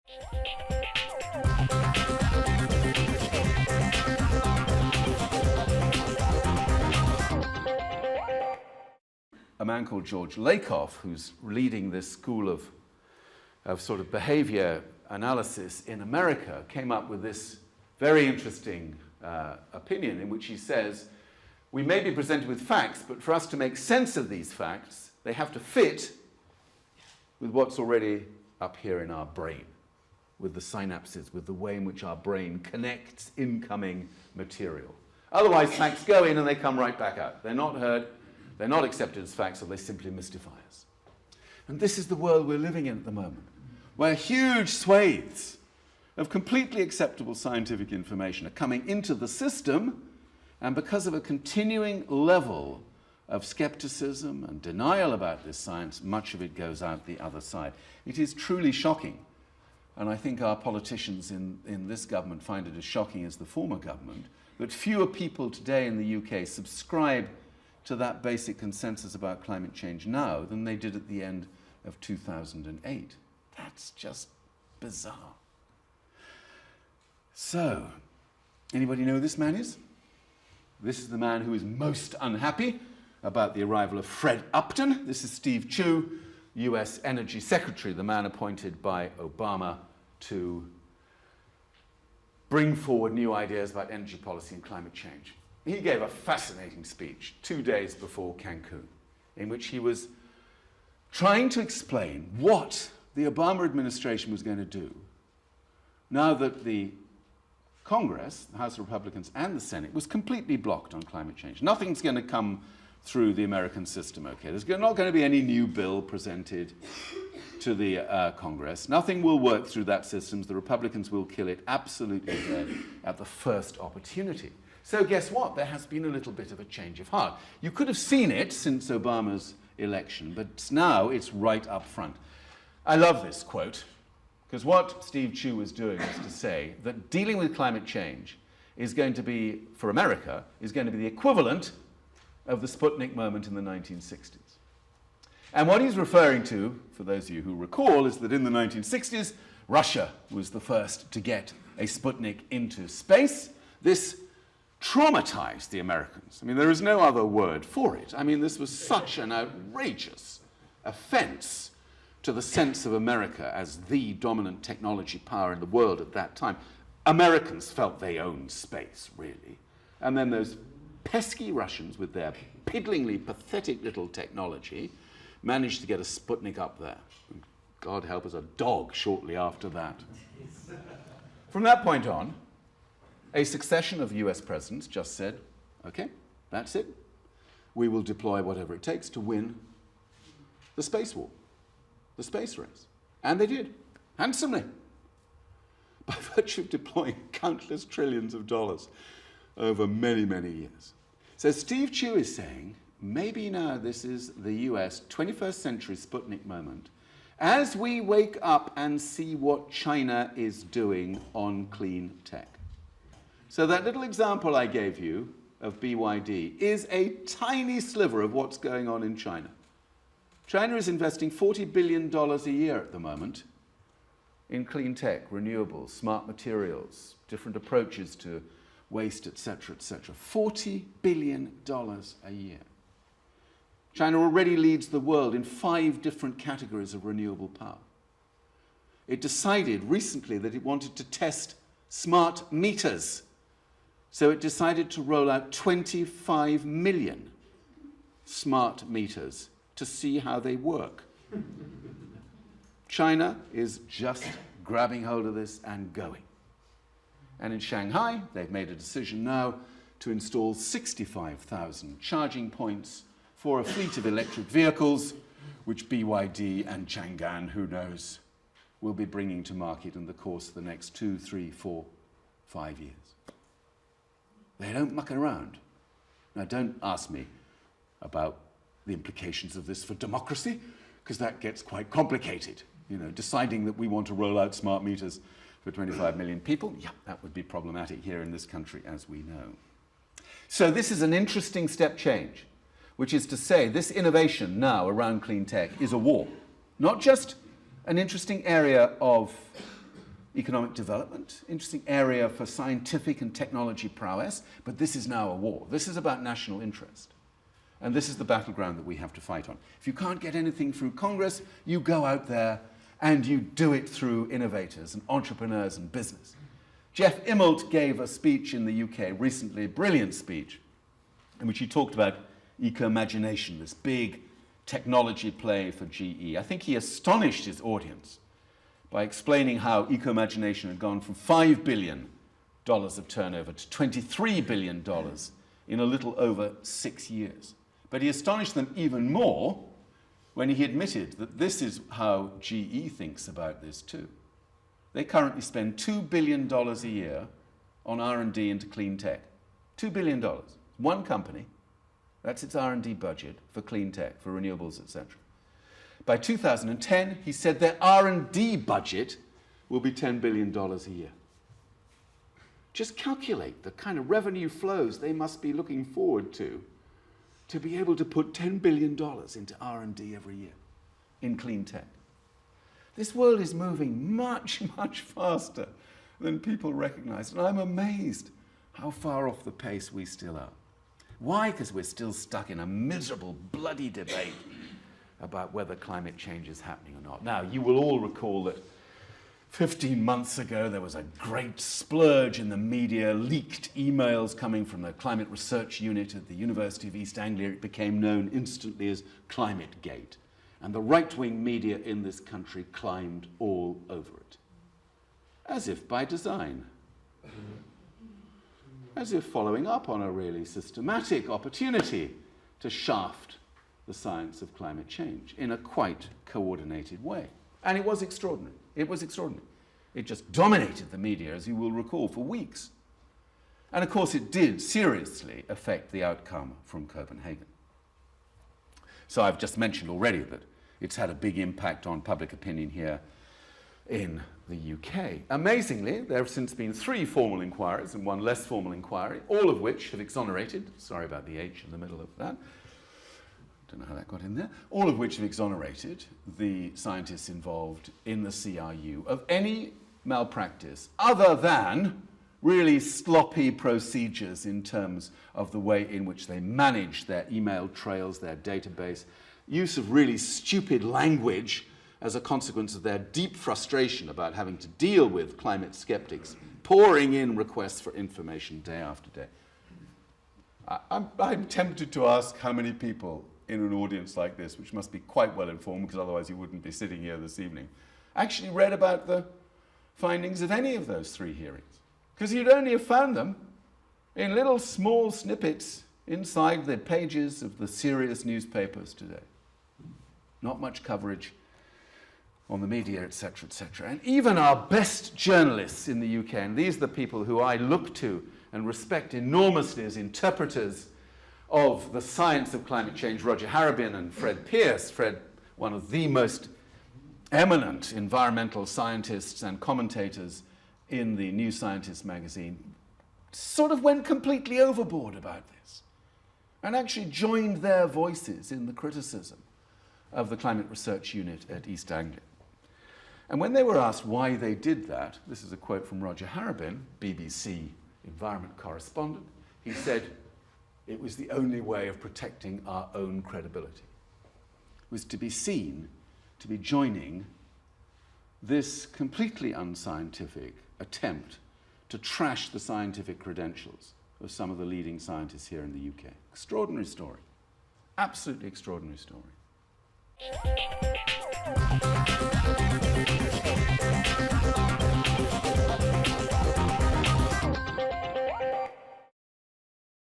A man called George Lakoff, who's leading this school of sort of behavior analysis in America, came up with this very interesting opinion in which he says, we may be presented with facts, but for us to make sense of these facts, they have to fit with what's already up here in our brain, with the synapses, with the way in which our brain connects incoming material. Otherwise, facts go in and they come right back out. They're not heard, they're not accepted as facts, or they simply mystify us. And this is the world we're living in at the moment, where huge swathes of completely acceptable scientific information are coming into the system, and because of a continuing level of skepticism and denial about this science, much of it goes out the other side. It is truly shocking, and I think our politicians in this government find it as shocking as the former government, that fewer people today in the UK subscribe to that basic consensus about climate change now than they did at the end of 2008. That's just bizarre. So, anybody know who this man is? This is the man who is most unhappy about the arrival of Fred Upton. This is Steve Chu, US Energy Secretary, the man appointed by Obama to bring forward new ideas about energy policy and climate change. He gave a fascinating speech 2 days before Cancun, in which he was trying to explain what the Obama administration was going to do now that the Congress, the House of Republicans and the Senate, was completely blocked on climate change. Nothing's going to come through the American system, okay? There's not going to be any new bill presented to the Congress. Nothing will work through that system. The Republicans will kill it absolutely dead at the first opportunity. So guess what? There has been a little bit of a change of heart. You could have seen it since Obama's election, but now it's right up front. I love this quote, because what Steve Chu was doing is to say that dealing with climate change is going to be, for America, is going to be the equivalent of the Sputnik moment in the 1960s. And what he's referring to, for those of you who recall, is that in the 1960s, Russia was the first to get a Sputnik into space. This traumatized the Americans. I mean, there is no other word for it. I mean, this was such an outrageous offense to the sense of America as the dominant technology power in the world at that time. Americans felt they owned space, really. And then those pesky Russians, with their piddlingly pathetic little technology, managed to get a Sputnik up there. And God help us, a dog shortly after that. From that point on, a succession of US presidents just said, okay, that's it. We will deploy whatever it takes to win the space war, the space race. And they did, handsomely, by virtue of deploying countless trillions of dollars over many, many years. So Steve Chu is saying, maybe now this is the US 21st century Sputnik moment, as we wake up and see what China is doing on clean tech. So that little example I gave you of BYD is a tiny sliver of what's going on in China. China is investing $40 billion a year at the moment in clean tech, renewables, smart materials, different approaches to waste, etc., etc. $40 billion a year. China already leads the world in 5 different categories of renewable power. It decided recently that it wanted to test smart meters. So it decided to roll out 25 million smart meters to see how they work. China is just grabbing hold of this and going. And in Shanghai, they've made a decision now to install 65,000 charging points for a fleet of electric vehicles, which BYD and Chang'an, who knows, will be bringing to market in the course of the next 2, 3, 4, 5 years. They don't muck around. Now, don't ask me about the implications of this for democracy, because that gets quite complicated. You know, deciding that we want to roll out smart meters for 25 million people, yeah, that would be problematic here in this country, as we know. So this is an interesting step change, which is to say this innovation now around clean tech is a war, not just an interesting area of economic development, interesting area for scientific and technology prowess, but this is now a war. This is about national interest. And this is the battleground that we have to fight on. If you can't get anything through Congress, you go out there and you do it through innovators and entrepreneurs and business. Jeff Immelt gave a speech in the UK recently, a brilliant speech, in which he talked about eco-imagination, this big technology play for GE. I think he astonished his audience by explaining how eco-imagination had gone from $5 billion of turnover to $23 billion in a little over 6 years. But he astonished them even more when he admitted that this is how GE thinks about this too. They currently spend $2 billion a year on R&D into clean tech. $2 billion. One company, that's its R&D budget for clean tech, for renewables, etc. By 2010, he said their R&D budget will be $10 billion a year. Just calculate the kind of revenue flows they must be looking forward to be able to put $10 billion into R&D every year in clean tech. This world is moving much, much faster than people recognize, and I'm amazed how far off the pace we still are. Why? Because we're still stuck in a miserable, bloody debate about whether climate change is happening or not. Now, you will all recall that 15 months ago, there was a great splurge in the media, leaked emails coming from the climate research unit at the University of East Anglia. It became known instantly as ClimateGate. And the right-wing media in this country climbed all over it. As if by design. As if following up on a really systematic opportunity to shaft the science of climate change in a quite coordinated way. And it was extraordinary. It was extraordinary. It just dominated the media, as you will recall, for weeks. And of course, it did seriously affect the outcome from Copenhagen. So I've just mentioned already that it's had a big impact on public opinion here in the UK. Amazingly, there have since been 3 formal inquiries and 1 less formal inquiry, all of which have exonerated, sorry about the H in the middle of that, don't know how that got in there, all of which have exonerated the scientists involved in the CRU of any malpractice other than really sloppy procedures in terms of the way in which they manage their email trails, their database, use of really stupid language as a consequence of their deep frustration about having to deal with climate skeptics, pouring in requests for information day after day. I'm tempted to ask how many people in an audience like this, which must be quite well informed, because otherwise you wouldn't be sitting here this evening, actually read about the findings of any of those 3 hearings. Because you'd only have found them in little small snippets inside the pages of the serious newspapers today. Not much coverage on the media, etc., etc. And even our best journalists in the UK, and these are the people who I look to and respect enormously as interpreters of the science of climate change, Roger Harabin and Fred Pearce. Fred, one of the most eminent environmental scientists and commentators in the New Scientist magazine, sort of went completely overboard about this and actually joined their voices in the criticism of the climate research unit at East Anglia. And when they were asked why they did that, this is a quote from Roger Harabin, BBC environment correspondent, he said, it was the only way of protecting our own credibility, was to be seen to be joining this completely unscientific attempt to trash the scientific credentials of some of the leading scientists here in the UK. Extraordinary story. Absolutely extraordinary story.